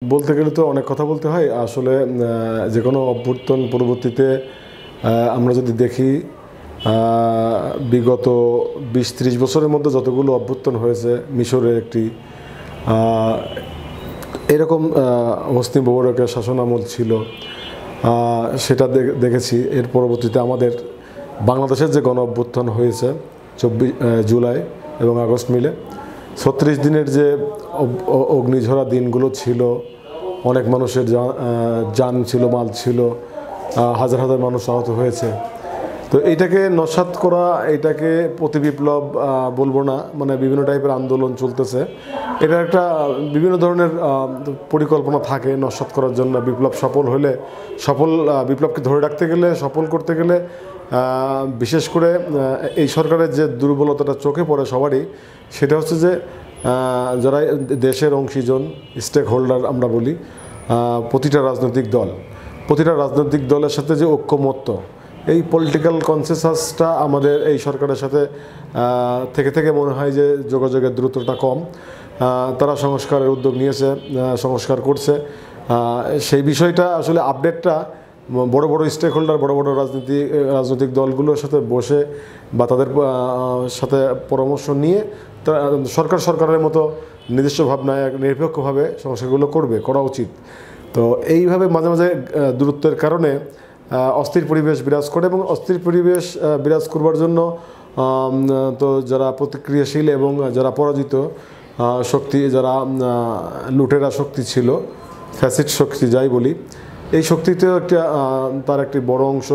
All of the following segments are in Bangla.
বলতে গেলে তো অনেক কথা বলতে হয় আসলে যে কোনো অভ্যুত্থান পরবর্তীতে আমরা যদি দেখি বিগত ২০-৩০ বছরের মধ্যে যতগুলো অভ্যুত্থান হয়েছে মিশরের একটি এরকম হোসনি মোবারকের শাসনামল ছিল সেটা দেখেছি। এর পরবর্তীতে আমাদের বাংলাদেশের যে গণ অভ্যুত্থান হয়েছে ২৪ জুলাই এবং আগস্ট মিলে ৩৬ দিনের যে অগ্নিঝরা দিনগুলো ছিল, অনেক মানুষের জান ছিল, মাল ছিল, হাজার হাজার মানুষ আহত হয়েছে। তো এইটাকে নস্যাৎ করা, এইটাকে প্রতিবিপ্লব বলবো না, মানে বিভিন্ন টাইপের আন্দোলন চলতেছে। এটা একটা বিভিন্ন ধরনের পরিকল্পনা থাকে নস্যাৎ করার জন্য। বিপ্লব সফল হলে বিপ্লবকে ধরে রাখতে গেলে, সফল করতে গেলে বিশেষ করে এই সরকারের যে দুর্বলতাটা চোখে পড়ে সবারই, সেটা হচ্ছে যে যারা দেশের অংশীজন, স্টেক হোল্ডার আমরা বলি, প্রতিটা রাজনৈতিক দলের সাথে যে ঐক্যমত্য, এই পলিটিক্যাল কনসেনসাসটা আমাদের এই সরকারের সাথে থেকে মনে হয় যে যোগাযোগের দ্রুততা কম। তারা সংস্কারের উদ্যোগ নিয়েছে, সংস্কার করছে। সেই বিষয়টা আসলে আপডেটটা বড় বড় স্টেক হোল্ডার, বড় বড় রাজনৈতিক দলগুলোর সাথে বসে বা তাদের সাথে পরামর্শ নিয়ে সরকারের মতো নিজস্ব ভাবনায় নিরপেক্ষভাবে সংস্কারগুলো করা উচিত। তো এইভাবে মাঝে মাঝে দূরত্বের কারণে অস্থির পরিবেশ বিরাজ করে, এবং অস্থির পরিবেশ বিরাজ করবার জন্য তো যারা প্রতিক্রিয়াশীল এবং যারা পরাজিত শক্তি, যারা লুটেরা শক্তি ছিল, ফ্যাসিড শক্তি যাই বলি, এই শক্তিতেও তার একটি বড় অংশ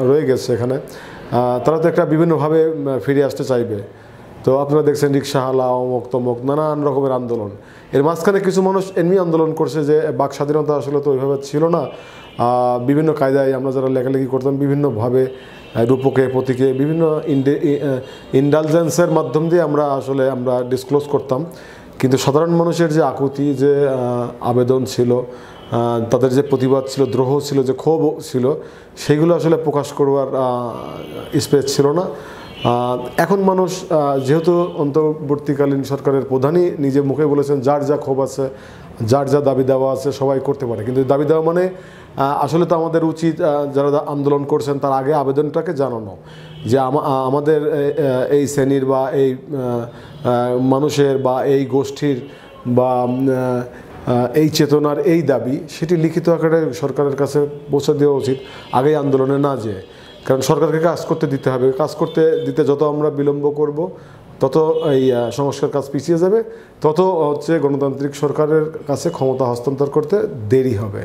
রয়ে গেছে এখানে। তারা তো একটা বিভিন্নভাবে ফিরে আসতে চাইবে। তো আপনারা দেখছেন রিকশাওয়ালা, অমুক তমুক, নানান রকমের আন্দোলন। এর মাঝখানে কিছু মানুষ এমনি আন্দোলন করছে যে বাক স্বাধীনতা আসলে তো ওইভাবে ছিল না। বিভিন্ন কায়দায় আমরা যারা লেখালেখি করতাম, বিভিন্নভাবে রূপকে প্রতীকে বিভিন্ন ইন্ডালজেন্সের মাধ্যম দিয়ে আমরা ডিসক্লোজ করতাম। কিন্তু সাধারণ মানুষের যে আকুতি, যে আবেদন ছিল, তাদের যে প্রতিবাদ ছিল, দ্রোহ ছিল, যে ক্ষোভ ছিল, সেইগুলো আসলে প্রকাশ করবার স্পেস ছিল না। এখন মানুষ যেহেতু অন্তর্বর্তীকালীন সরকারের প্রধানই নিজে মুখে বলেছেন যার যা ক্ষোভ আছে, যার যা দাবি দেওয়া আছে সবাই করতে পারে, কিন্তু দাবি দেওয়া মানে আসলে তো আমাদের উচিত যারা আন্দোলন করছেন তার আগে আবেদনটাকে জানানো, যে আমাদের এই শ্রেণীর বা এই মানুষের বা এই গোষ্ঠীর বা এই চেতনার এই দাবি, সেটি লিখিত আকারে সরকারের কাছে পৌঁছে দেওয়া উচিত আগেই আন্দোলনে না যেয়ে। কারণ সরকারকে কাজ করতে দিতে হবে। কাজ করতে দিতে যত আমরা বিলম্ব করব, তত এই সংস্কার কাজ পিছিয়ে যাবে, তত গণতান্ত্রিক সরকারের কাছে ক্ষমতা হস্তান্তর করতে দেরি হবে।